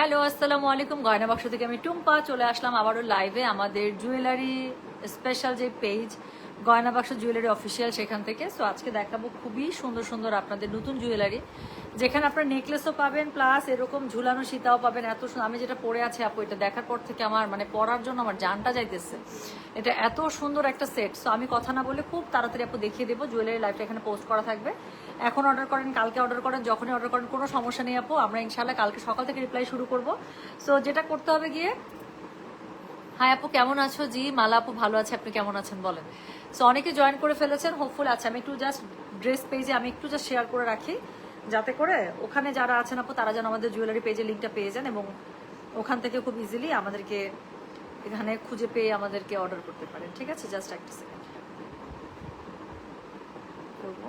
Hello, আসসালামু আলাইকুম। গয়না বাক্স থেকে আমি টুম্পা চলে আসলাম আবারও লাইভে আমাদের জুয়েলারি স্পেশাল যে পেজ গয়না বাক্স জুয়েলারি অফিসিয়াল, সেখান থেকে। সো আজকে দেখাবো খুবই সুন্দর সুন্দর আপনাদের নতুন জুয়েলারি, যেখানে আপনার নেকলেসও পাবেন প্লাস এরকম ঝুলানো সীতাও পাবেন। এত সুন্দর, আমি যেটা পরে আছি আপু, এটা দেখার পর থেকে আমার মানে পরার জন্য আমার জানটা যাইতেছে। এটা এত সুন্দর একটা সেট। সো আমি কথা না বলে খুব তাড়াতাড়ি আপু দেখিয়ে দেবো। জুয়েলারি লাইভটা এখানে পোস্ট করা থাকবে। এখন অর্ডার করেন, কালকে অর্ডার করেন, যখনই অর্ডার করেন কোনো সমস্যা নেই আপু। আমরা ইনশাল্লাহ কালকে সকাল থেকে রিপ্লাই শুরু করব। সো যেটা করতে হবে গিয়ে, হাই আপু কেমন আছো? জি মালা আপু ভালো আছে, আপনি কেমন আছেন বলেন। সো অনেকে জয়েন করে ফেলেছেন হোপফুল। আচ্ছা আমি একটু জাস্ট ড্রেস পেজে আমি একটু জাস্ট শেয়ার করে রাখি, যাতে করে ওখানে যারা আছেন আপু তারা যেন আমাদের জুয়েলারি পেজের লিঙ্কটা পেয়ে যান এবং ওখান থেকে খুব ইজিলি আমাদেরকে এখানে খুঁজে পেয়ে আমাদেরকে অর্ডার করতে পারেন। ঠিক আছে, জাস্ট একটা সেকেন্ড করবো।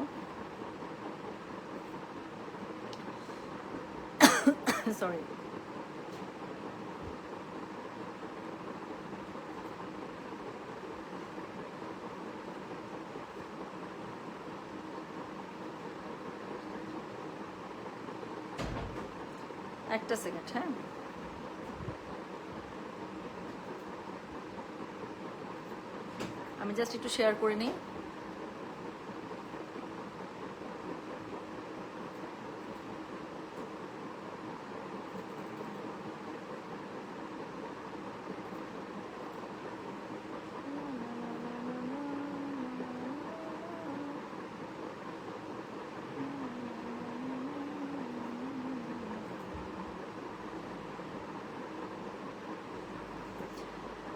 সরি। একটা সেকেন্ড, হ্যাঁ। আমি জাস্ট একটু শেয়ার করে নিই।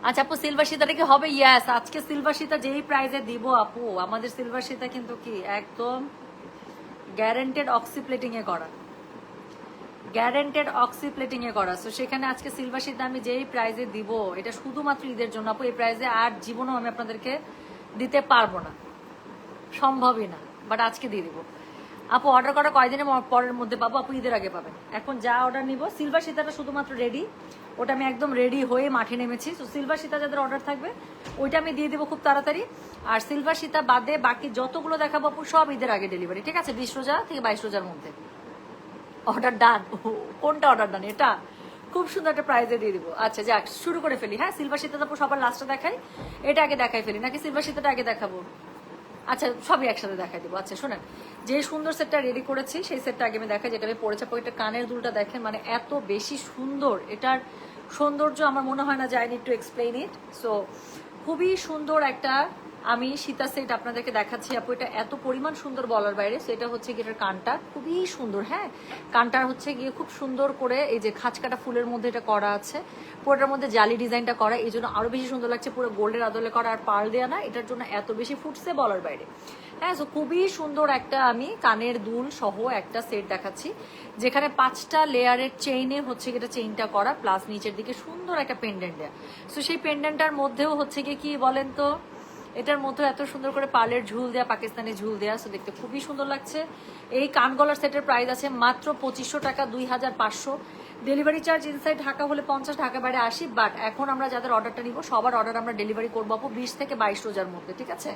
আচ্ছা আপু, সিলভার সীতাটা কি হবে? ইয়াস, আজকে সিলভার সীতা যেই প্রাইজে দিব আপু, আমাদের সিলভার সীতা কিন্তু কি একদম গ্যারেন্টেড অক্সিপ্লেটিং এ করা, গ্যারেন্টেড অক্সিপ্লেটিং এ করা। সো সেখানে আজকে সিলভার সীতা আমি যেই প্রাইজে দিব, এটা শুধুমাত্র ঈদের জন্য আপু। এই প্রাইজে আর জীবনেও আমি আপনাদেরকে দিতে পারবো না, সম্ভবই না, বাট আজকে দিয়ে দিব আপু। অর্ডার করা কয়দিনের পরের মধ্যে পাবো আপু? ঈদের আগে পাবেন। এখন যা অর্ডার নিব, সিলভার সীতাটা শুধুমাত্র রেডি, ওটা আমি একদম রেডি হয়ে মাঠে নেমেছি। তো সিলভার সীতা যাদের অর্ডার থাকবে ওইটা আমি দিয়ে দেবো খুব তাড়াতাড়ি। আর সিলভার সীতা বাদে বাকি যতগুলো দেখাবো আপু সব ঈদের আগে ডেলিভারি। ঠিক আছে, 20 রোজা থেকে 22 রোজার মধ্যে অর্ডার ডান। কোনটা অর্ডার ডান? এটা খুব সুন্দর একটা প্রাইজে দিয়ে দিব। আচ্ছা যাক, শুরু করে ফেলি। হ্যাঁ, সিলভার সীতা আপু সবার লাস্টে দেখাই, এটা আগে দেখাই ফেলি নাকি সিলভার সীতাটা আগে দেখাবো? আচ্ছা সবই একসাথে দেখাই দিব। আচ্ছা শোনেন, যে সুন্দর সেটটা রেডি করেছি সেই সেটটা আগে আমি দেখাই, যেটা আমি পরেছি। এটা কানের দুলটা দেখেন, মানে এত বেশি সুন্দর। এটার সৌন্দর্য আমার মনে হয় না যে I need to explain it. So খুবই সুন্দর একটা আমি সীতা সেট আপনাদেরকে দেখাচ্ছি আপু। এটা এত পরিমাণ সুন্দর বলার বাইরে। সো এটা হচ্ছে গিয়ে এটার কানটা খুবই সুন্দর। হ্যাঁ, কানটার হচ্ছে গিয়ে খুব সুন্দর করে এই যে খাঁচকাটা ফুলের মধ্যে এটা করা আছে, পুরোটার মধ্যে জালি ডিজাইনটা করা, এই জন্য আরো বেশি সুন্দর লাগছে। পুরো গোল্ডের আদলে করা আর পার্ল দেওয়া না, এটার জন্য এত বেশি ফুটছে বলার বাইরে। হ্যাঁ, সো খুবই সুন্দর একটা আমি কানের দুল সহ একটা সেট দেখাচ্ছি, যেখানে 5টা লেয়ারের চেইনে হচ্ছে এটা চেইনটা করা, প্লাস নিচের দিকে সুন্দর একটা পেন্ডেন্ট দেয়া। সো সেই পেন্ডেন্টটার মধ্যেও হচ্ছে গিয়ে কি বলেন তো, এটার মধ্যে এত সুন্দর করে পার্লের ঝুল দেয়া, পাকিস্তানি ঝুল দেয়া। সো দেখতে খুবই সুন্দর লাগছে। এই কানগলার সেটের প্রাইস আছে মাত্র 2500 টাকা, 2500। ডেলিভারি চার্জ ইনসাইড ঢাকা হলে 50, ঢাকা বাইরে 80। বাট এখন আমরা যাদের অর্ডারটা নিব সবার অর্ডার আমরা ডেলিভারি করবো আপু 20 থেকে 22 রোজার মধ্যে। ঠিক আছে,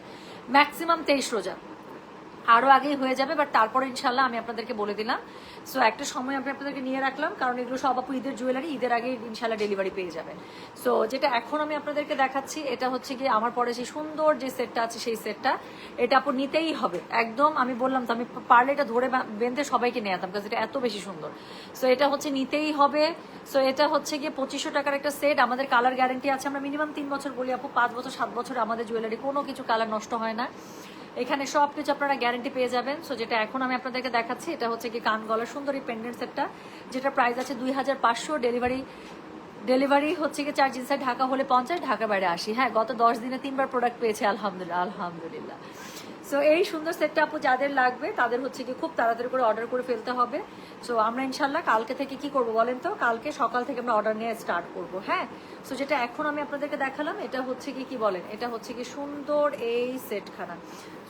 ম্যাক্সিমাম 23 রোজা, আরো আগেই হয়ে যাবে, বাট তারপরে ইনশাল্লাহ আমি আপনাদেরকে বলে দিলাম। সো একটা সময় আমি আপনাদেরকে নিয়ে রাখলাম, কারণ এগুলো সব আপু ঈদের জুয়েলারি, ঈদের আগে ইনশাল্লাহ ডেলিভারি পেয়ে যাবে। সো যেটা এখন আমি আপনাদেরকে দেখাচ্ছি, এটা হচ্ছে গিয়ে আমার পরে সেই সুন্দর যে সেটটা আছে সেই সেটটা, এটা আপু নিতেই হবে একদম। আমি বললাম তো, আমি পারলে এটা ধরে বেঁধে সবাইকে নিয়ে যেতাম, কারণ এটা এত বেশি সুন্দর। সো এটা হচ্ছে নিতেই হবে। সো এটা হচ্ছে গিয়ে 2500 টাকার একটা সেট। আমাদের কালার গ্যারান্টি আছে, আমরা মিনিমাম 3 বছর বলি আপু, 5 বছর 7 বছর আমাদের জুয়েলারি কোনো কিছু কালার নষ্ট হয় না। এখানে সবকিছু আপনারা গ্যারান্টি পেয়ে যাবেন। সো যেটা এখন আমি আপনাদেরকে দেখাচ্ছি, এটা হচ্ছে কি কান গলার সুন্দর এই পেন্ডেন্ট সেটটা, যেটা প্রাইস আছে 2500। ডেলিভারি হচ্ছে কি চার্জ ইনসাইড ঢাকা হলে 50, ঢাকা বাইরে 80। হ্যাঁ, গত 10 দিনে 3বার প্রোডাক্ট পেয়েছে, আলহামদুলিল্লাহ আলহামদুলিল্লাহ। সো এই সুন্দর সেটটা আপু যাদের লাগবে তাদের হচ্ছে কি খুব তাড়াতাড়ি করে অর্ডার করে ফেলতে হবে। সো আমরা ইনশাল্লাহ কালকে থেকে কি করব বলেন তো, কালকে সকাল থেকে আমরা অর্ডার নিয়ে স্টার্ট করব। হ্যাঁ, সো যেটা এখন আমি আপনাদেরকে দেখালাম, এটা হচ্ছে কি বলেন, এটা হচ্ছে কি সুন্দর এই সেটখানা।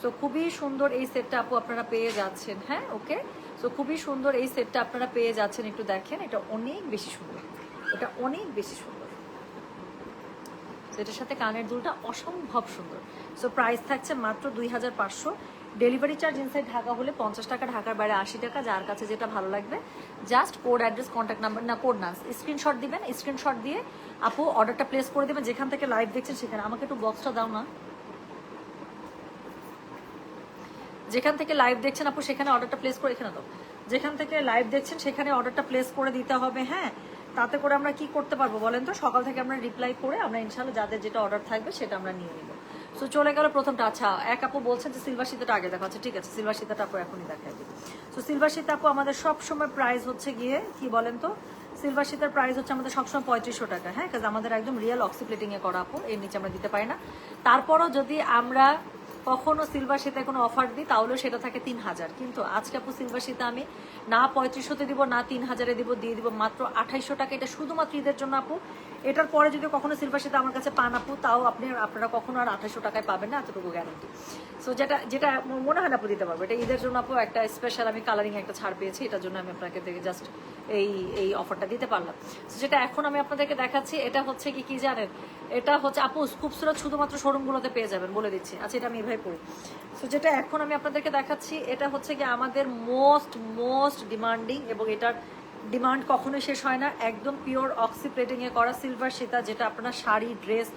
সো খুবই সুন্দর এই সেটটা আপু আপনারা পেয়ে যাচ্ছেন। হ্যাঁ, ওকে। সো খুবই সুন্দর এই সেটটা আপনারা পেয়ে যাচ্ছেন, একটু দেখেন, এটা অনেক বেশি সুন্দর, এটা অনেক বেশি সুন্দর। এটার সাথে কানের দুলটা অসম্ভব সুন্দর। সো প্রাইস থাকছে মাত্র 2500। ডেলিভারি চার্জ ইনসাইড ঢাকা হলে 50 টাকা, ঢাকার বাইরে 80 টাকা। যার কাছে যেটা ভালো লাগবে just code, address, contact number, না কোড না, স্ক্রিনশট দিবেন। স্ক্রিনশট দিয়ে আপু অর্ডারটা প্লেস করে দেবেন। যেখান থেকে লাইভ দেখছেন সেখানে আমাকে একটু বক্সটা দাও না, যেখান থেকে লাইভ দেখছেন আপু সেখানে অর্ডারটা প্লেস করে, এখানে দাও, যেখান থেকে লাইভ দেখছেন সেখানে অর্ডারটা প্লেস করে দিতে হবে। হ্যাঁ, তাতে করে আমরা কি করতে পারবো বলেন তো, সকাল থেকে আমরা রিপ্লাই করে আমরা ইনশাল্লাহ যাদের যেটা অর্ডার থাকবে সেটা আমরা নিয়ে নিব। সো চলে গেল প্রথমটা। আচ্ছা, এক আপু বলছেন যে সিলভার সীতাটা আগে দেখা, ঠিক আছে সিলভার সীতাটা আপু এখনই দেখাই দিই। সো সিলভার সীতা আপু আমাদের সবসময় প্রাইস হচ্ছে গিয়ে কি বলেন তো, সিলভার সীতার প্রাইস হচ্ছে আমাদের সবসময় 3500 টাকা। হ্যাঁ, কাজ আমাদের একদম রিয়েল অক্সিপ্লেটিং এ করা আপু, এর নিচে আমরা দিতে পারি না। তারপরও যদি আমরা কখনো সিলভার সীতায় কোনো অফার দিই তাহলেও সেটা থাকে 3000, কিন্তু আজকে আপু সিলভার সীতা আমি না 3500-তে দিব না 3000-এ দিব, দিয়ে দিব মাত্র 2800 টাকা। এটা শুধুমাত্র ঈদের জন্য আপু। এটার পরে যদি কখনো সিলভার সীতা আমার কাছে পান আপু, তাও আপনারা কখনো আর 2800 টাকায় পাবেন না, এতটুকু গ্যারান্টি। সো যেটা যেটা মনে হয় না আপু দিতে পারবো, এটা ঈদের জন্য আপু একটা স্পেশাল আমি কালারিং একটা ছাড় পেয়েছি, এটার জন্য আমি আপনাকে দেখে জাস্ট এই অফারটা দিতে পারলাম। যেটা এখন আমি আপনাদেরকে দেখাচ্ছি এটা হচ্ছে কি জানেন, এটা হচ্ছে আপু খুবসুরত শুধুমাত্র শোরুমগুলোতে পেয়ে যাবেন, বলে দিচ্ছি। আচ্ছা, এটা আমি এভাবে পড়ি। সো যেটা এখন আমি আপনাদেরকে দেখাচ্ছি এটা হচ্ছে কি আমাদের মোস্ট ডিমান্ডিং, এবং এটার ডিমান্ড কখনোই শেষ হয় না। একদম পিওর অক্সিপ্লেটিং এ করা সিলভার সীতা, যেটা আপনারা শাড়ি, ড্রেস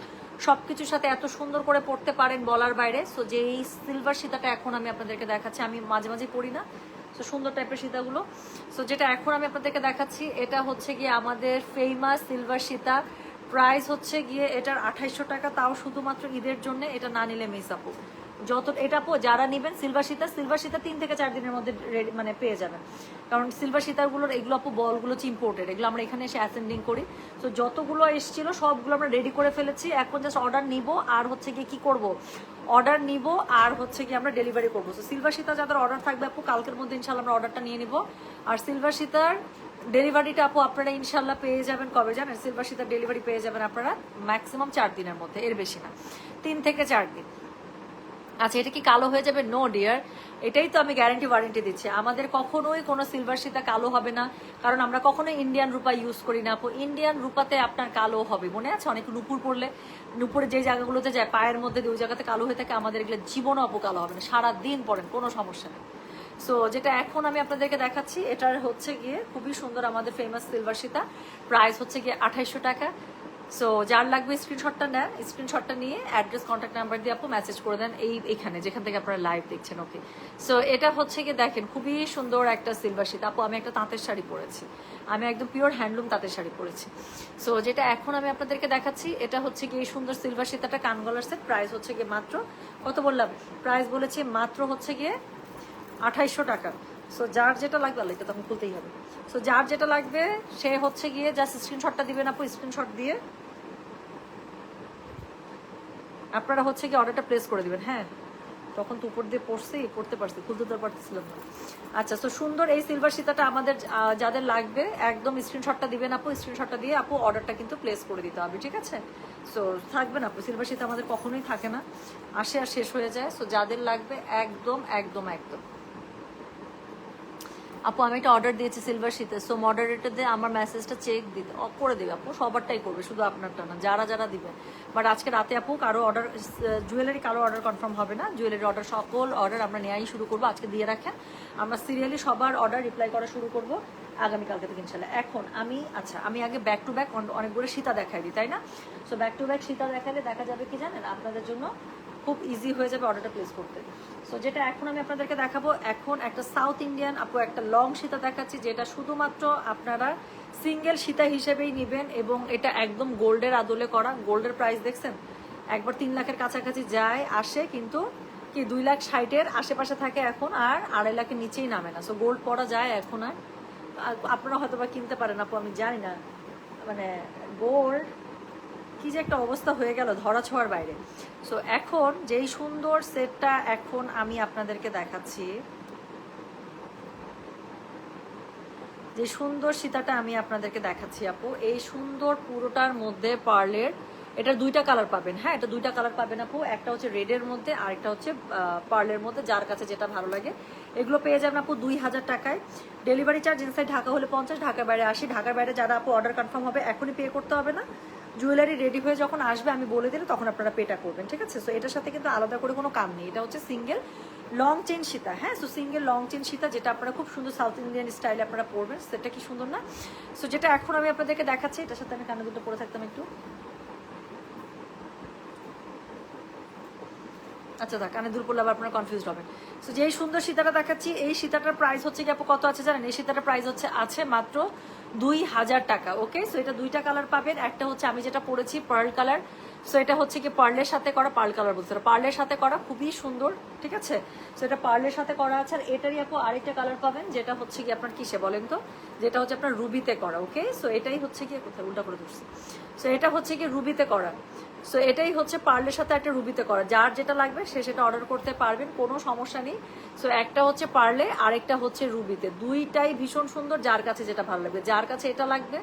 সবকিছুর সাথে এত সুন্দর করে পড়তে পারেন বলার বাইরে। সো যে এই সিলভার সীতাটা এখন আমি আপনাদেরকে দেখাচ্ছি, আমি মাঝে মাঝে পড়ি না, সো সুন্দর টাইপের সীতাগুলো। সো যেটা এখন আমি আপনাদেরকে দেখাচ্ছি এটা হচ্ছে গিয়ে আমাদের ফেমাস সিলভার সীতা। প্রাইস হচ্ছে গিয়ে এটার 2800 টাকা, তাও শুধুমাত্র ঈদের জন্য। এটা না নিলে মিস আপু। যত এটা আপু যারা নেবেন সিলভার সীতা 3 থেকে 4 দিনের মধ্যে মানে পেয়ে যাবেন, কারণ সিলভার সীতাগুলোর এগুলো আপু বলগুলো হচ্ছে ইম্পোর্টেড, এগুলো আমরা এখানে এসে অ্যাসেন্ডিং করি। তো যতগুলো এসেছিল সবগুলো আমরা রেডি করে ফেলেছি, এখন জাস্ট অর্ডার নিব আর হচ্ছে গিয়ে কি করব, অর্ডার নিব আর হচ্ছে কি আমরা ডেলিভারি করবো। তো সিলভার সীতা যাদের অর্ডার থাকবে আপু কালকের মধ্যে ইনশাল্লাহ আমরা অর্ডারটা নিয়ে নিব। আর সিলভার সীতার ডেলিভারিটা আপু আপনারা ইনশাল্লাহ পেয়ে যাবেন কবে জানেন, সিলভার সীতার ডেলিভারি পেয়ে যাবেন আপনারা ম্যাক্সিমাম 4 দিনের মধ্যে, এর বেশি না, 3 থেকে 4 দিন। আচ্ছা, এটা কি কালো হয়ে যাবে? নো ডিয়ার, এটাই তো আমি গ্যারান্টি ওয়ারেন্টি দিচ্ছি, আমাদের কখনোই কোনো সিলভার সীতা কালো হবে না, কারণ আমরা কখনোই ইন্ডিয়ান রূপা ইউজ করি না আপু। ইন্ডিয়ান রূপাতে আপনার কালো হবে, মনে আছে অনেক নুপুর পড়লে, নুপুরে যে জায়গাগুলোতে যায় পায়ের মধ্যে ওই জায়গাতে কালো হয়ে থাকে, আমাদের এগুলো জীবনও আপু কালো হবে না, সারাদিন পরেন কোনো সমস্যা নেই। সো যেটা এখন আমি আপনাদেরকে দেখাচ্ছি এটার হচ্ছে গিয়ে খুবই সুন্দর আমাদের ফেমাস সিলভার সীতা, প্রাইস হচ্ছে গিয়ে 2800 টাকা। সো যার লাগবে স্ক্রিনশটটা নেন, স্ক্রিনশটটা নিয়ে অ্যাড্রেস, কন্ট্যাক্ট নাম্বার দিয়ে আপু মেসেজ করে দেন এইখানে যেখান থেকে আপনারা লাইভ দেখছেন। ওকে, সো এটা হচ্ছে গিয়ে দেখেন খুবই সুন্দর একটা সিলভার সীতা আপু। আমি একটা তাঁতের শাড়ি পরেছি, আমি একদম পিওর হ্যান্ডলুম তাঁতের শাড়ি পরেছি। সো যেটা এখন আমি আপনাদেরকে দেখাচ্ছি এটা হচ্ছে গিয়ে এই সুন্দর সিলভার সীতাটা কানগলার সেট, প্রাইস হচ্ছে গিয়ে মাত্র কত বললাম, প্রাইস বলেছি মাত্র হচ্ছে গিয়ে 2800 টাকা। সো যার যেটা লাগবে, আল্লাহ এটা তো আমি খুলতেই হবে। সো যার যেটা লাগবে সে হচ্ছে গিয়ে জাস্ট স্ক্রিনশটটা দিবেন আপু, স্ক্রিনশট দিয়ে আপনারা হচ্ছে কি অর্ডারটা প্লেস করে দিবেন। হ্যাঁ, তখন তো উপর দিয়ে পড়তে পারছি, খুলতে তো পারতেছিলাম না। আচ্ছা, তো সুন্দর এই সিলভার সীতাটা আমাদের যাদের লাগবে একদম স্ক্রিনশটটা দিবেন আপু, স্ক্রিনশটটা দিয়ে আপু অর্ডারটা কিন্তু প্লেস করে দিতে হবে, ঠিক আছে? সো থাকবে না আপু, সিলভার সীতা আমাদের কখনোই থাকে না, আসে আর শেষ হয়ে যায়। সো যাদের লাগবে একদম একদম একদম আপু, আমি একটা অর্ডার দিয়েছি সিলভার শীতে। সো মডারেটর দিয়ে আমার মেসেজটা চেক দিতে করে দেবে আপু, সবারটাই করবে, শুধু আপনারটা না, যারা যারা দিবে। বাট আজকে রাতে আপু কারো অর্ডার জুয়েলারি কারো অর্ডার কনফার্ম হবে না, জুয়েলারি অর্ডার সকল অর্ডার আমরা নেওয়াই শুরু করবো, আজকে দিয়ে রাখেন, আমরা সিরিয়ালি সবার অর্ডার রিপ্লাই করা শুরু করবো আগামীকালকে থেকে ইনশাল্লাহ। এখন আমি আগে ব্যাক টু ব্যাক অনেকগুলো সীতা দেখাই দিই, তাই না? So back to back Sita দেখালে দেখা যাবে কি জানেন, আপনাদের জন্য খুব ইজি হয়ে যাবে অর্ডারটা প্লেস করতে। সো যেটা এখন আমি আপনাদেরকে দেখাবো, এখন একটা সাউথ ইন্ডিয়ান আপু একটা লং সীতা দেখাচ্ছি, যেটা শুধুমাত্র আপনারা সিঙ্গেল সীতা হিসেবেই নেবেন, এবং এটা একদম গোল্ডের আদলে করা। গোল্ডের প্রাইস দেখছেন একবার 3 লাখের কাছাকাছি যায় আসে, কিন্তু কি 2,60,000-এর আশেপাশে থাকে এখন, আর 2.5 লাখের নিচেই নামে না। সো গোল্ড পরা যায় এখন, আর আপনারা হয়তো বা কিনতে পারেন আপু, আমি জানি না, মানে গোল্ড কি যে একটা অবস্থা হয়ে গেল ধরা ছোঁয়ার বাইরে। সো এখন যেই সুন্দর সেটটা এখন আমি আপনাদেরকে দেখাচ্ছি, যে সুন্দর সীতাটা আমি আপনাদেরকে দেখাচ্ছি আপু, এই সুন্দর পুরোটার মধ্যে পার্লের, এটা 2টা কালার পাবেন। হ্যাঁ, এটা 2টা কালার পাবেন আপু, একটা হচ্ছে রেডের মধ্যে আর একটা হচ্ছে পার্লের মধ্যে, যার কাছে যেটা ভালো লাগে। এগুলো পেয়ে যাবেন আপু 2000 টাকায়। ডেলিভারি চার্জ ইনসাইড ঢাকা হলে 50, ঢাকার বাইরে 80। ঢাকার বাইরে যারা আপু অর্ডার কনফার্ম হবে এখনই পে করতে হবে না, জুয়েলারি রেডি হয়ে যখন আসবে আমি বলে দিলে তখন আপনারা পেটা করবেন, ঠিক আছে? সো এটার সাথে কিন্তু আলাদা করে কোনো কাম নেই, এটা হচ্ছে সিঙ্গেল লং চেন সীতা, হ্যাঁ। So single long chain Sita, যেটা আপনারা খুব সুন্দর সাউথ ইন্ডিয়ান স্টাইলে আপনারা পরবেন, সেটা কি সুন্দর না? সো যেটা এখন আমি আপনাদেরকে দেখাচ্ছি, এটার সাথে আমি কানে দুটো পরে থাকতাম একটু। আচ্ছা দেখ, কানে দূর পড়লে আবার আপনারা কনফিউজ হবেন। সো যেই সুন্দর সীতাটা দেখাচ্ছি, এই সীতাটার প্রাইস হচ্ছে কি আপু কত আছে জানেন? এই সীতাটার প্রাইস আছে মাত্র 2000 টাকা। ওকে, সো এটা দুইটা কালার পাবেন। একটা হচ্ছে আমি যেটা পরেছি পার্ল কালার, সো এটা হচ্ছে কি পার্লের সাথে করা, পার্ল কালার বলতে পার্লের সাথে করা, খুবই সুন্দর, ঠিক আছে। সো এটা পার্লের সাথে করা আছে। আর এটারই আপু আরেকটা কালার পাবেন, যেটা হচ্ছে কি আপনার কিসে বলেন তো, যেটা হচ্ছে আপনার রুবিতে করা। ওকে, সো এটাই হচ্ছে কি, কোথায় উল্টা করে ধরছি, সো এটা হচ্ছে কি রুবিতে করা। সো এটাই হচ্ছে পার্লের সাথে একটা রুবিতে করা। যার যেটা লাগবে সে সেটা অর্ডার করতে পারবেন, কোনো সমস্যা নেই। সো একটা হচ্ছে পার্লে, আরেকটা হচ্ছে রুবিতে, দুইটাই ভীষণ সুন্দর। যার কাছে যেটা ভালো লাগবে, যার কাছে এটা লাগবে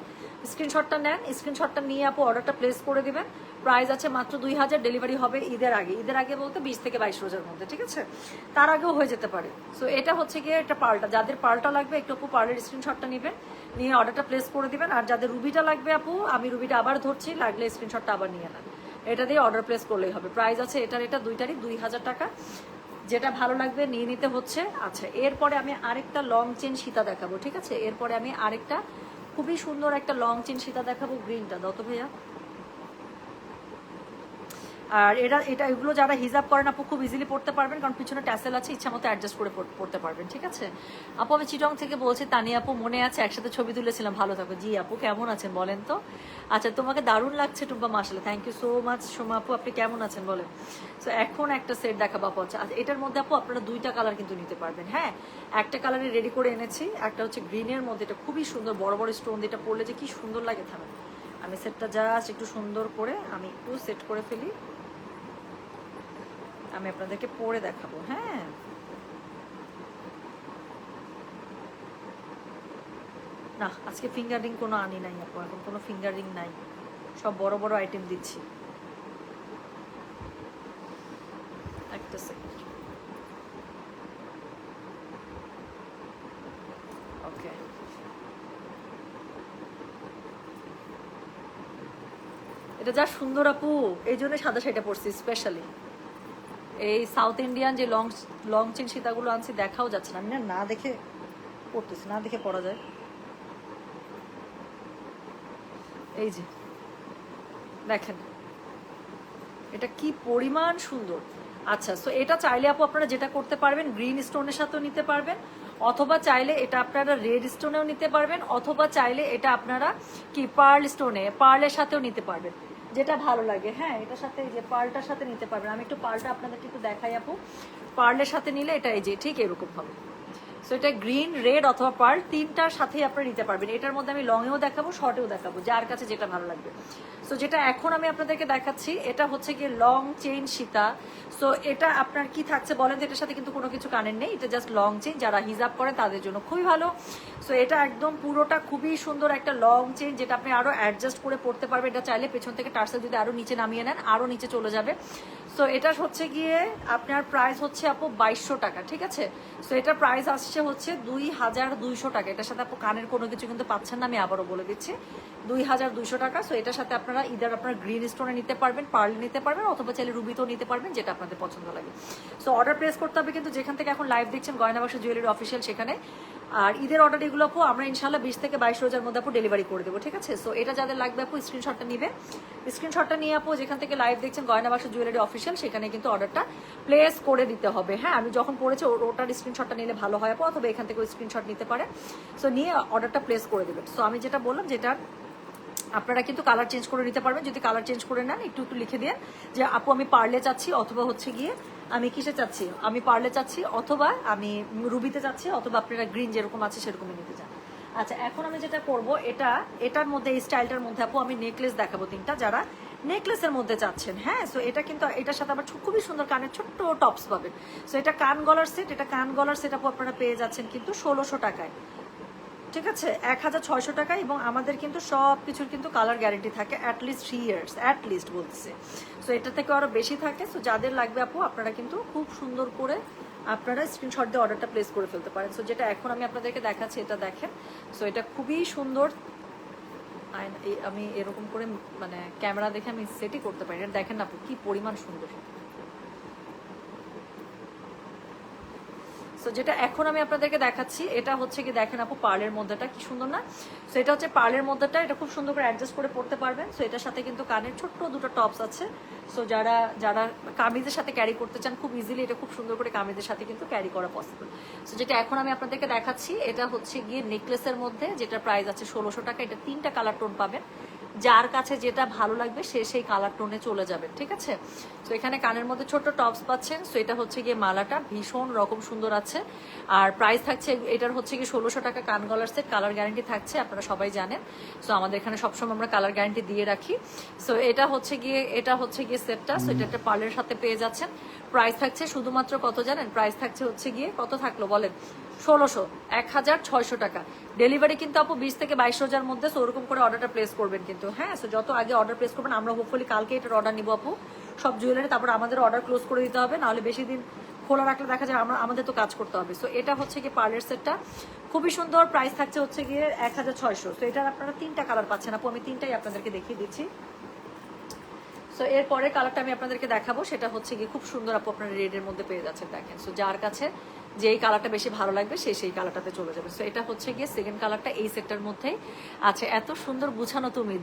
স্ক্রিনশটটা নেন, স্ক্রিনশটটা নিয়ে আপু অর্ডারটা প্লেস করে দিবেন। প্রাইস আছে মাত্র 2000, ডেলিভারি হবে ঈদের আগে। ঈদের আগে বলতে 20 থেকে 22 রোজার মধ্যে, ঠিক আছে, তার আগেও হয়ে যেতে পারে। সো এটা হচ্ছে গিয়ে একটা পার্লটা, যাদের পার্লটা লাগবে একটু আপু পার্লের স্ক্রিনশটটা নেবেন, নিয়ে অর্ডারটা প্লেস করে দিবেন। আর যাদের রুবিটা লাগবে আপু, আমি রুবিটা আবার ধরছি, লাগলে স্ক্রিনশটটা আবার নিয়ে নেন, এটা দিয়ে অর্ডার প্লেস করলেই হবে। প্রাইস আছে এটার, এটা দুইটারই 2000 টাকা। যেটা ভালো লাগবে নিয়ে নিতে হচ্ছে। আচ্ছা, এরপরে আমি আরেকটা লং চেন সীতা দেখাবো, ঠিক আছে। এরপরে আমি আরেকটা খুবই সুন্দর একটা লং চেন সীতা দেখাবো, গ্রিনটা দত ভাইয়া। আর এটা এগুলো যারা হিজাব করেন আপু খুব ইজিলি পড়তে পারবেন, কারণ পিছনে ট্যাসেল আছে, ইচ্ছা মতো অ্যাডজাস্ট করে পড়তে পারবেন, ঠিক আছে। আপু আমি চিটং থেকে বলছি, তানিয়া আপু মনে আছে একসাথে ছবি তুলেছিলাম, ভালো থাকো। জি আপু, কেমন আছেন বলেন তো? আচ্ছা, তোমাকে দারুণ লাগছে টুম্পা, মাশাআল্লাহ, thank you so much. Soma আপু আপনি কেমন আছেন বলেন? সো এখন একটা সেট দেখাবো আপু। আচ্ছা, এটার মধ্যে আপু আপনারা দুইটা কালার কিন্তু নিতে পারবেন, হ্যাঁ। একটা কালারে রেডি করে এনেছি, একটা হচ্ছে গ্রিনের মধ্যে, এটা খুবই সুন্দর, বড় বড় স্টোন, এটা পরলে যে কি সুন্দর লাগে থামেন। আমি সেটটা জাস্ট একটু সুন্দর করে আমি একটু সেট করে ফেলি, আমি আপনাদেরকে পরে দেখাবো, হ্যাঁ। না, আজকে ফিঙ্গার রিং কোনো আনি নাই আপু, এখন কোনো ফিঙ্গার রিং নাই, সব বড় বড় আইটেম দিচ্ছি। একটা সেকেন্ড, ওকে। এটা যা সুন্দর আপু, এই জন্য সাদা শাড়িটা পরছি স্পেশালি। এই সাউথ ইন্ডিয়ান যে লং লং চেন সীতাগুলো আনছি, দেখাও যাচ্ছে না, আমি না দেখে পরতেছি, না দেখে পরা যায়। এই যে দেখেন, এটা কি পরিমাণ সুন্দর। আচ্ছা, সো এটা চাইলে আপু আপনারা যেটা করতে পারবেন, গ্রিন স্টোনের সাথেও নিতে পারবেন, অথবা চাইলে এটা আপনারা রেড স্টোনেও নিতে পারবেন, অথবা চাইলে এটা আপনারা কি পার্ল স্টোনে, পার্লের সাথেও নিতে পারবেন, যেটা ভালো লাগে, হ্যাঁ। এটার সাথে এই যে পার্লটার সাথে নিতে পারবেন। আমি একটু পার্লটা আপনাদেরকে একটু দেখাই আপু। পার্লের সাথে নিলে এটা এই যে ঠিক এরকম হবে। সো এটা গ্রিন, রেড অথবা পার্ল, তিনটার সাথেই আপনারা নিতে পারবেন। এটার মধ্যে আমি লংয়েও দেখাবো, শর্টেও দেখাবো, যার কাছে যেটা ভালো লাগবে। সো যেটা এখন আমি আপনাদেরকে দেখাচ্ছি, এটা হচ্ছে গিয়ে লং চেইন সীতা। সো এটা আপনার কি থাকছে বলেন তো? এটার সাথে কিন্তু কোনো কিছু কানের নেই, এটা জাস্ট লং চেইন, যারা হিজাব করেন তাদের জন্য খুবই ভালো। সো এটা একদম পুরোটা খুবই সুন্দর একটা লং চেইন, যেটা আপনি আরো অ্যাডজাস্ট করে পড়তে পারবেন। এটা চাইলে পেছন থেকে টার্সেল যদি আরো নিচে নামিয়ে নেন, আরো নিচে চলে যাবে। সো এটা হচ্ছে গিয়ে আপনার প্রাইস হচ্ছে আপু 2200 টাকা, ঠিক আছে। সো এটা প্রাইস আসছে হচ্ছে 2200 টাকা। এটার সাথে আপু কানের কোনো কিছু কিন্তু পাচ্ছেন না, আমি আবারও বলে দিচ্ছি, 2200 টাকা। সো এটার সাথে আপনারা ইদার আপনার গ্রিন স্টোনে নিতে পারবেন, পার্ল নিতে পারবেন, অথবা চাইলে রুবিতেও নিতে পারবেন, যেটা আপনাদের পছন্দ লাগে। সো অর্ডার প্লেস করতে হবে কিন্তু যেখান থেকে এখন লাইভ দেখছেন, গয়না বাক্স জুয়েলারি অফিসিয়াল, সেখানে। আর ঈদের অর্ডার এগুলো আপু আমরা ইনশাল্লাহ 20 থেকে 22 রোজার মধ্যে আপু ডেলিভারি করে দেবো, ঠিক আছে। সো এটা যাদের লাগবে আপু স্ক্রিনশটটা নিবে, স্ক্রিনশটটা নিয়ে আপু যেখান থেকে লাইভ দেখছেন গয়না বাক্স জুয়েলারি অফিসিয়াল, সেখানে কিন্তু অর্ডারটা প্লেস করে দিতে হবে, হ্যাঁ। আমি যখন পড়েছি ওটার স্ক্রিনশটটা নিলে ভালো হয় আপু, অথবা এখান থেকে স্ক্রিনশট নিতে পারে। সো নিয়ে অর্ডারটা প্লেস করে দেবেন। সো আমি যেটা বললাম, যেটা আপনারা কিন্তু কালার চেঞ্জ করে নিতে পারবেন। যদি কালার চেঞ্জ করে নেন, একটু একটু লিখে দিন যে আপু আমি পার্লে চাচ্ছি, অথবা হচ্ছে গিয়ে আমি কিসে চাচ্ছি, আমি পার্লে চাচ্ছি, অথবা আমি রুবিতে চাচ্ছি, অথবা আপনারা গ্রিন যেরকম আছে সেরকমই নিতে চান। আচ্ছা, এখন আমি যেটা করব, এটার মধ্যে এই স্টাইলটার মধ্যে আপু আমি নেকলেস দেখাবো তিনটা, যারা নেকলেসের মধ্যে চাচ্ছেন, হ্যাঁ। সো এটা কিন্তু এটার সাথে আবার খুবই সুন্দর কানের ছোট্ট টপস পাবেন। সো এটা কান গলার সেট, এটা কান গলার সেট আপু আপনারা পেয়ে যাচ্ছেন কিন্তু 1600 টাকায়, ঠিক আছে, 1600 টাকা। এবং আমাদের কিন্তু সব কিছুর কিন্তু কালার গ্যারেন্টি থাকে অ্যাটলিস্ট 3 ইয়ার্স, অ্যাটলিস্ট বলতেছে। সো এটা থেকে আরো বেশি থাকে। সো যাদের লাগবে আপু, আপনারা কিন্তু খুব সুন্দর করে আপনারা স্ক্রিনশট দিয়ে অর্ডারটা প্লেস করে ফেলতে পারেন। সো যেটা এখন আমি আপনাদেরকে দেখাচ্ছি, এটা দেখেন। সো এটা খুবই সুন্দর, আমি এরকম করে মানে ক্যামেরা দেখে আমি সেটই করতে পারি, এটা দেখেন না আপু কি পরিমাণ সুন্দর। সো যেটা এখন আমি আপনাদেরকে দেখাচ্ছি এটা হচ্ছে কি দেখেন আপু পার্লের মধ্যেটা কি সুন্দর না। সো এটা হচ্ছে পার্লের মধ্যেটা, এটা খুব সুন্দর করে অ্যাডজাস্ট করে পড়তে পারবেন। সো এটার সাথে কিন্তু কানের ছোট্ট দুটো টপস আছে। সো যারা যারা কামিজের সাথে ক্যারি করতে চান খুব ইজিলি এটা খুব সুন্দর করে কামিজের সাথে কিন্তু ক্যারি করা পসিবল। সো যেটা এখন আমি আপনাদেরকে দেখাচ্ছি এটা হচ্ছে গিয়ে নেকলেসের মধ্যে, যেটা প্রাইস আছে 1600 টাকা। এটা 3টা কালার টোন পাবেন, যার কাছে যেটা ভালো লাগবে সে সেই কালার টোনে চলে যাবেন, ঠিক আছে। তো এখানে কানের মধ্যে ছোট টপস পাচ্ছেন। সো এটা হচ্ছে গিয়ে মালাটা ভীষণ রকম সুন্দর আছে, আর প্রাইস থাকছে এটার হচ্ছে গিয়ে 1600 টাকা। কান গলার সেট, কালার গ্যারান্টি থাকছে, আপনারা সবাই জানেন। সো আমাদের এখানে সবসময় আমরা কালার গ্যারান্টি দিয়ে রাখি। সো এটা হচ্ছে গিয়ে সেটটা। সো এটা একটা পার্লের সাথে পেয়ে যাচ্ছেন। প্রাইস থাকছে শুধুমাত্র কত জানেন? প্রাইস থাকছে হচ্ছে গিয়ে কত থাকলো বলেন? 1600 টাকা। ডেলিভারি কিন্তু আপু 20 থেকে 22 রোজার মধ্যে। সো ওরকম করে অর্ডারটা প্লেস করবেন কিন্তু, হ্যাঁ। সো যত আগে অর্ডার প্লেস করবেন, আমরা হোপফুলি কালকে এটার অর্ডার নিব আপু সব জুয়েলারি, তারপর আমাদের অর্ডার ক্লোজ করে দিতে হবে, নাহলে বেশি দিন খোলা রাখলে দেখা যায় আমাদের তো কাজ করতে হবে। সো এটা হচ্ছে গিয়ে পার্লের সেটটা খুবই সুন্দর। প্রাইস থাকছে হচ্ছে গিয়ে 1600। তো এটার আপনারা 3টা কালার পাচ্ছেন আপু, আমি 3টাই আপনাদেরকে দেখিয়ে দিচ্ছি। সো এরপরে কালারটা আমি আপনাদেরকে দেখাবো, সেটা হচ্ছে গিয়ে খুব সুন্দর আপু আপনারা রেডের মধ্যে পেয়ে যাচ্ছেন, দেখেন। সো যার কাছে যেই কালারটা বেশি ভালো লাগবে সেই কালারটাতে চলে যাবে। সো এটা হচ্ছে গিয়ে সেকেন্ড কালারটা এই সেটটার মধ্যেই আছে। এত সুন্দর গুছানো, তুমি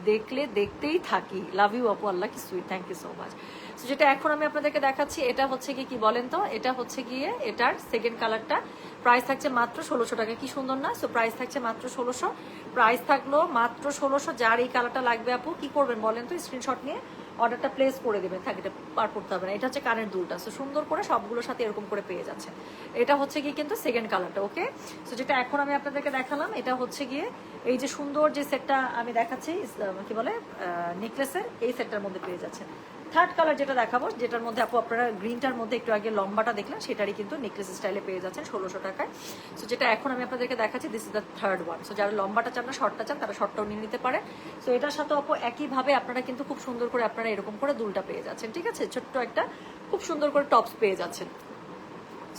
দেখলে দেখতেই থাকি। লাভ ইউ আপু, আল্লাহ কি sweet, thank you so much. So যেটা এখন আমি আপনাদেরকে দেখাচ্ছি এটা হচ্ছে গিয়ে কি বলেন তো, এটা হচ্ছে গিয়ে এটার সেকেন্ড কালারটা। প্রাইস থাকছে মাত্র 1600 টাকা। কি সুন্দর না? সো প্রাইস থাকছে মাত্র 1600। প্রাইস থাকলো মাত্র 1600। যার এই কালারটা লাগবে আপু কি করবেন বলেন তো? স্ক্রিনশট নিয়ে অর্ডারটা প্লেস করে দেবেন। থাকে এটা পার করতে হবে না। এটা হচ্ছে কানের দুলটা। সো সুন্দর করে সবগুলোর সাথে এরকম করে পেয়ে যাচ্ছে। এটা হচ্ছে গিয়ে কিন্তু সেকেন্ড কালারটা, ওকে। সো যেটা এখন আমি আপনাদেরকে দেখালাম এটা হচ্ছে গিয়ে এই যে সুন্দর যে সেটটা আমি দেখাচ্ছি, কি বলে নেকলেসের, এই সেটটার মধ্যে পেয়ে যাচ্ছেন। থার্ড কালার যেটা দেখাবো, যেটার মধ্যে আপু আপনারা গ্রিনটার মধ্যে একটু আগে লম্বাটা দেখলেন, সেটারই কিন্তু নেকলেস স্টাইলে পেয়ে যাচ্ছেন 1600 টাকায়। সো যেটা এখন আমি আপনাদেরকে দেখাচ্ছি, this is the third one. So যারা লম্বাটা চান না শর্টটা চান, তারা শর্টটাও নিয়ে নিতে পারে। সো এটার সাথে আপু একইভাবে আপনারা কিন্তু খুব সুন্দর করে আপনারা এরকম করে দুলটা পেয়ে যাচ্ছেন, ঠিক আছে। ছোট্ট একটা খুব সুন্দর করে টপস পেয়ে যাচ্ছেন।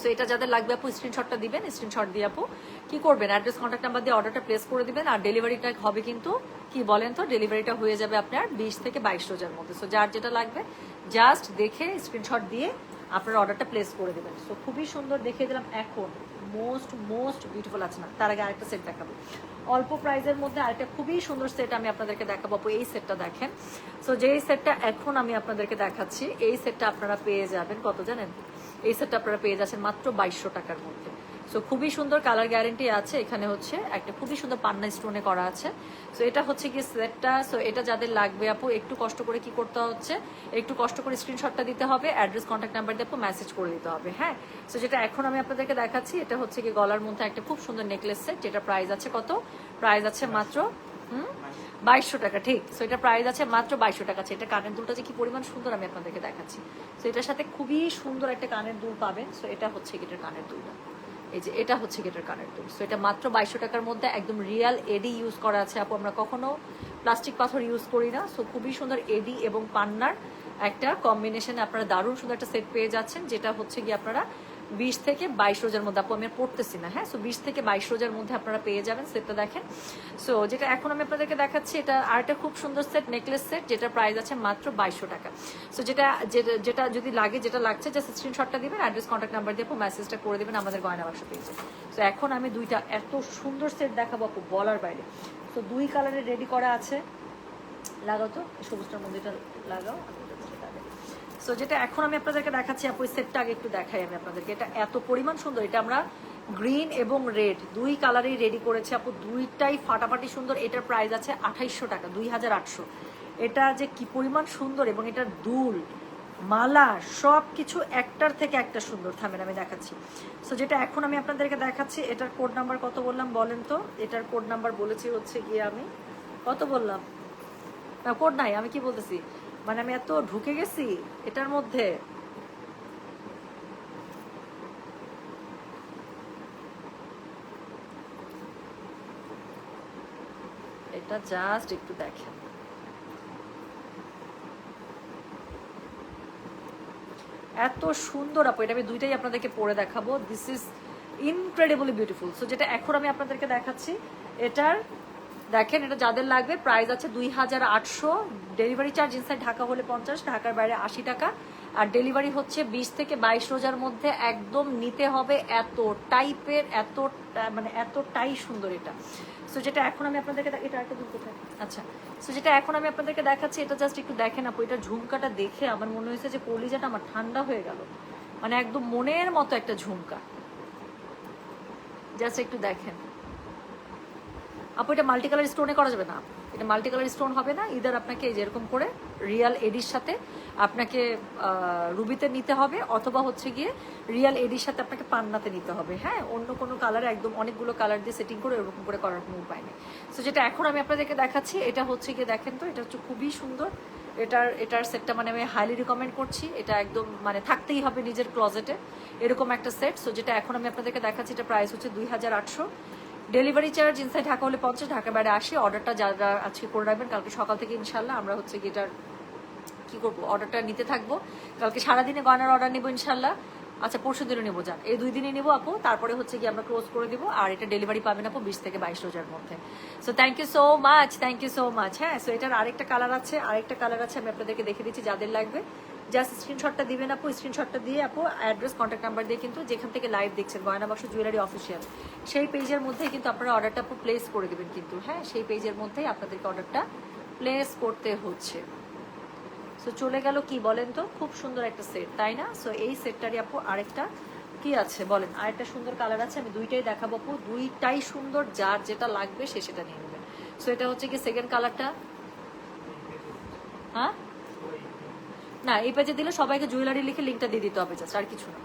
সো এটা যাদের লাগবে আপু স্ক্রিনশটটা দিবেন। স্ক্রিনশট দিয়ে আপু কি করবেন, অ্যাড্রেস কন্ট্যাক্ট নাম্বার দিয়ে অর্ডারটা প্লেস করে দিবেন। আর ডেলিভারিটা হবে কিন্তু কি বলেন তো, ডেলিভারিটা হয়ে যাবে আপনার 20 থেকে 22 রোজার মধ্যে। সো যার যেটা লাগবে জাস্ট দেখে স্ক্রিনশট দিয়ে আপনার অর্ডারটা প্লেস করে দেবেন। সো খুবই সুন্দর দেখিয়ে দিলাম। এখন মোস্ট বিউটিফুল আছে না, তার আগে আরেকটা সেট দেখাবো অল্প প্রাইজের মধ্যে। আরেকটা খুবই সুন্দর সেট আমি আপনাদেরকে দেখাবো আপু, এই সেটটা দেখেন। সো যেই সেটটা এখন আমি আপনাদেরকে দেখাচ্ছি, এই সেটটা আপনারা পেয়ে যাবেন কত জানেন? এই সেটটা আপনারা পেয়ে যাচ্ছেন মাত্র 2200 টাকার মধ্যে। সো খুবই সুন্দর কালার গ্যারেন্টি আছে। এখানে হচ্ছে একটা খুবই সুন্দর পান্না স্টোনে করা আছে। সো এটা হচ্ছে গিয়ে সেটটা। সো এটা যাদের লাগবে আপু একটু কষ্ট করে কি করতে হচ্ছে, একটু কষ্ট করে স্ক্রিনশটটা দিতে হবে, অ্যাড্রেস কন্ট্যাক্ট নাম্বার দিয়ে আপু মেসেজ করে দিতে হবে, হ্যাঁ। সো যেটা এখন আমি আপনাদেরকে দেখাচ্ছি এটা হচ্ছে গিয়ে গলার মধ্যে একটা খুব সুন্দর নেকলেস সেট, যেটা প্রাইস আছে কত? প্রাইস আছে মাত্র 2200 টাকা, ঠিক। সো এটা প্রাইস আছে মাত্র 2200 টাকা। এটা কানের দুলটা যে কি পরিমাণ সুন্দর আমি আপনাদেরকে দেখাচ্ছি। সো এটার সাথে খুবই সুন্দর একটা কানের দুল পাবেন। সো এটা হচ্ছে গিটার কানের দুলটা, এই যে এটা হচ্ছে গিটার কানের দুল। সো এটা মাত্র 2200 টাকার মধ্যে একদম রিয়াল এডি ইউজ করা আছে আপু, আমরা কখনো প্লাস্টিক পাথর ইউজ করি না। সো খুবই সুন্দর এডি এবং পান্নার একটা কম্বিনেশনে আপনারা দারুণ সুন্দর একটা সেট পেয়ে যাচ্ছেন, যেটা হচ্ছে গিয়ে আপনারা 20 থেকে 22 রোজার মধ্যে, আপু আমি পড়তেছি না, হ্যাঁ। সো 20 থেকে 22 রোজার মধ্যে আপনারা পেয়ে যাবেন সেটটা, দেখেন। সো যেটা এখন আমি আপনাদেরকে দেখাচ্ছি এটা আরেকটা খুব সুন্দর সেট, নেকলেস সেট, যেটা প্রাইস আছে মাত্র 2200 টাকা। সো যেটা যদি লাগে, যেটা লাগছে জাস্ট স্ক্রিনশটটা দিবেন, অ্যাড্রেস কন্ট্যাক্ট নাম্বার দিয়ে আপু মেসেজটা করে দিবেন আমাদের গয়না বাক্স পেজে। সো এখন আমি দুইটা এত সুন্দর সেট দেখাবো আপু বলার বাইরে। সো 2 কালারের রেডি করা আছে। লাগাও তো সবুজটার মধ্যে, এটা লাগাও। সো যেটা এখন আমি আপনাদেরকে দেখাচ্ছি আপু, এই সেটটা আগে একটু দেখাই আমি আপনাদেরকে। এটা এত পরিমাণ সুন্দর, এটা আমরা গ্রিন এবং রেড 2 কালারেই রেডি করেছি আপু, দুইটাই ফাটাফাটি সুন্দর। এটার প্রাইস আছে 2800 টাকা, 2800। এটা যে কি পরিমাণ সুন্দর, এবং এটার দুল মালা সব কিছু একটার থেকে একটা সুন্দর। থামেন আমি দেখাচ্ছি। সো যেটা এখন আমি আপনাদেরকে দেখাচ্ছি, এটার কোড নাম্বার কত বললাম বলেন তো? এটার কোড নাম্বার বলেছি হচ্ছে গিয়ে আমি কত বললাম, কোড নাই, আমি কি বলতেছি, মানে আমি এত ঢুকে গেছি এটার মধ্যে। এটা জাস্ট একটু দেখেন, এত সুন্দর আপু। এটা আমি দুইটাই আপনাদেরকে পরে দেখাবো। This is incredibly beautiful. So যেটা এখন আমি আপনাদেরকে দেখাচ্ছি, এটার দেখেন, এটা যাদের লাগবে প্রাইস আছে 2800। ডেলিভারি চার্জ ইনসাইড ঢাকা হলে 50, ঢাকার বাইরে 80 টাকা। আর ডেলিভারি হচ্ছে 20 থেকে 22 রোজার মধ্যে। একদম নিতে হবে, এত টাইপের, এত মানে এতটাই সুন্দর এটা। সো যেটা এখন আমি আপনাদেরকে এটা একটা দুটো কোথায়, আচ্ছা, সো যেটা এখন আমি আপনাদেরকে দেখাচ্ছি এটা জাস্ট একটু দেখেন আপু। এটা ঝুমকাটা দেখে আমার মনে হয়েছে যে কলিজাটা আমার ঠান্ডা হয়ে গেল, মানে একদম মনের মতো একটা ঝুমকা। জাস্ট একটু দেখেন আপু, এটা মাল্টি কালার স্টোনে করা যাবে না, এটা মাল্টি কালার স্টোন হবে না। ইদার আপনাকে এই যেরকম করে রিয়াল এডির সাথে আপনাকে রুবিতে নিতে হবে, অথবা হচ্ছে গিয়ে রিয়াল এডির সাথে আপনাকে পান্নাতে নিতে হবে। হ্যাঁ, অন্য কোনো কালারে একদম অনেকগুলো কালার দিয়ে সেটিং করে এরকম করে করার কোনো উপায় নেই। সো যেটা এখন আমি আপনাদেরকে দেখাচ্ছি এটা হচ্ছে গিয়ে দেখেন তো, এটা হচ্ছে খুবই সুন্দর। এটার সেটটা মানে আমি হাইলি রিকমেন্ড করছি। এটা একদম মানে থাকতেই হবে নিজের ক্লজেটে এরকম একটা সেট। সো যেটা এখন আমি আপনাদেরকে দেখাচ্ছি এটা প্রাইস হচ্ছে 2800। ডেলিভারি চার্জ ইনসাইড ঢাকা হলে 50, ঢাকার বাইরে 80। অর্ডারটা যারা আজকে করে রাখবেন, কালকে সকাল থেকে ইনশাল্লাহ আমরা হচ্ছে কি এটার কি করবো, অর্ডারটা নিতে থাকবো। কালকে সারাদিনে গয়নার অর্ডার নিবো ইনশাল্লাহ। আচ্ছা, পরশু দিনও নেবো, যান এই 2 দিনই নেবো আপু, তারপরে হচ্ছে কি আমরা ক্লোজ করে দিব। আর এটা ডেলিভারি পাবেন আপু 20 থেকে 22 রোজার মধ্যে। So thank you so much, thank you so much. হ্যাঁ, সো এটার আরেকটা কালার আছে, আমি আপনাদেরকে দেখে দিচ্ছি যাদের লাগবে। জাস্ট স্ক্রিনশটটা দিবেন আপু, স্ক্রিনশটটা দিয়ে আপু অ্যাড্রেস কন্ট্যাক্ট নাম্বার দিয়ে কিন্তু যেখান থেকে লাইভ দেখছেন গয়না বাক্স জুয়েলারি অফিসিয়াল, সেই পেজের মধ্যেই কিন্তু আপনারা অর্ডারটা আপু প্লেস করে দেবেন কিন্তু। হ্যাঁ, সেই পেজের মধ্যেই আপনাদেরকে অর্ডারটা প্লেস করতে হচ্ছে। সো চলে গেল কি বলেন তো, খুব সুন্দর একটা সেট, তাই না? সো এই সেটটারই আপু আরেকটা কি আছে বলেন, আরেকটা সুন্দর কালার আছে, আমি দুইটাই দেখাবো আপু, দুইটাই সুন্দর, যার যেটা লাগবে সে সেটা নিয়ে নেবেন। সো এটা হচ্ছে কি সেকেন্ড কালারটা। হ্যাঁ, না এই পেজে দিলে সবাইকে জুয়েলারি লিখে লিঙ্কটা দিয়ে দিতে হবে, জাস্ট আর কিছু না।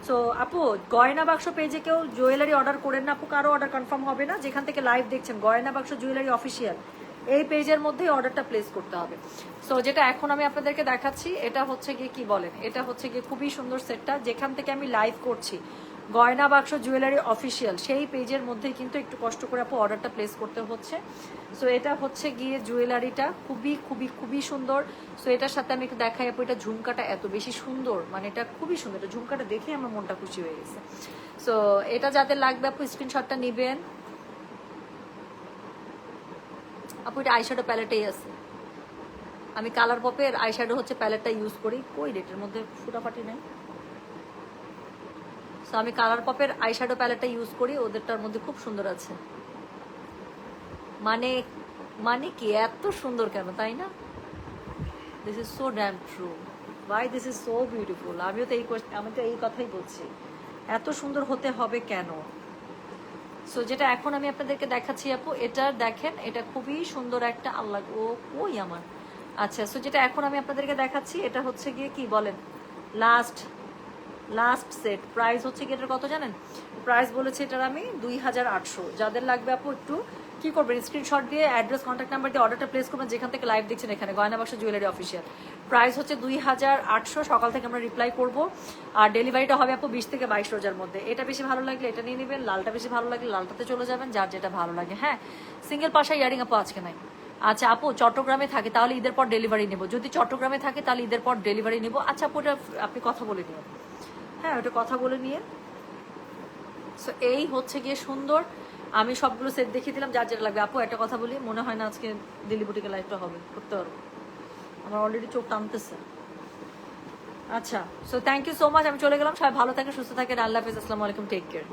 সো আপু গয়না বাক্স পেজে কেউ জুয়েলারি অর্ডার করেন না আপু, কারো অর্ডার কনফার্ম হবে না। যেখান থেকে লাইভ দেখছেন গয়না বাক্স জুয়েলারি অফিসিয়াল, এই পেজের মধ্যেই অর্ডারটা প্লেস করতে হবে। সো যেটা এখন আমি আপনাদেরকে দেখাচ্ছি এটা হচ্ছে গিয়ে কি বলেন, এটা হচ্ছে গিয়ে খুবই সুন্দর সেটটা, যেখান থেকে আমি লাইভ করছি গয়না বাক্স জুয়েলারি অফিসিয়াল, সেই পেজের মধ্যেই কিন্তু একটু কষ্ট করে আপু অর্ডারটা প্লেস করতে হচ্ছে। সো এটা হচ্ছে গিয়ে জুয়েলারিটা খুবই খুবই খুবই সুন্দর। সো এটার সাথে আমি একটু দেখাই আপু, এটা ঝুমকাটা এত বেশি সুন্দর, মানে এটা খুবই সুন্দর, এটা ঝুমকাটা দেখে আমার মনটা খুশি হয়ে গেছে। সো এটা যাদের লাগবে আপু স্ক্রিনশটটা নেবেন আপু। এটা আইশ্যাডো প্যালেটেই আছে, আমি কালার পপের আইশ্যাডো হচ্ছে প্যালেটটা ইউজ করি। কই রেটের মধ্যে ফুটাফাটি নেই। সো আমি কালার পপের আইশ্যাডো প্যালেটটা ইউজ করি, ওদেরটার মধ্যে খুব সুন্দর আছে। মানে মানে কি এত সুন্দর কেন, তাই না? This is so dam true, why this is so beautiful. আমি তো এই কথাই বলছি, এত সুন্দর হতে হবে কেন। সো যেটা এখন আমি আপনাদেরকে দেখাচ্ছি আপু, এটা দেখেন, এটা খুবই সুন্দর একটা, আল্লাহ ও কই আমার। আচ্ছা, সো যেটা এখন আমি আপনাদেরকে দেখাচ্ছি এটা হচ্ছে গিয়ে কি বলেন, লাস্ট সেট। প্রাইস হচ্ছে কি এটার কত জানেন? প্রাইস বলেছে এটার আমি 2800। যাদের লাগবে আপু একটু কি করবেন, স্ক্রিনশট দিয়ে অ্যাড্রেস কন্ট্যাক্ট নাম্বার দিয়ে অর্ডারটা প্লেস করবেন যেখান থেকে লাইভ দেখছেন এখানে গয়না বাক্স জুয়েলারি অফিসিয়াল। প্রাইস হচ্ছে 2800, সকাল থেকে আমরা রিপ্লাই করব। আর ডেলিভারিটা হবে আপু 20 থেকে 22 রোজার মধ্যে। এটা বেশি ভালো লাগলে এটা নিয়ে নেবেন, লালটা বেশি ভালো লাগলে লালটাতে চলে যাবেন, যার যেটা ভালো লাগে। হ্যাঁ, সিঙ্গেল পাশা ইয়ারিং আপু আজকে নাই। আচ্ছা আপু, চট্টগ্রামে থাকে তাহলে ঈদের পর ডেলিভারি নেবো। যদি চট্টগ্রামে থাকে তাহলে ঈদের পর ডেলিভারি নেবো। আচ্ছা আপু, ওটা আপনি কথা বলে নিন। হ্যাঁ, ওটা কথা বলে নিয়ে। সো এই হচ্ছে গিয়ে সুন্দর, আমি সবগুলো সেট দেখিয়ে দিলাম, যার যেটা লাগবে। আপু একটা কথা বলি, মনে হয় না আজকে দিল্লি বুটিকে লাইভটা হবে, করতে পারবো, আমার অলরেডি চোখ টানতেছে। আচ্ছা, so thank you so much, আমি চলে গেলাম। সবাই ভালো থাকে, সুস্থ থাকেন, আল্লাহ হাফিজ, আসসালামু আলাইকুম, টেক কেয়ার।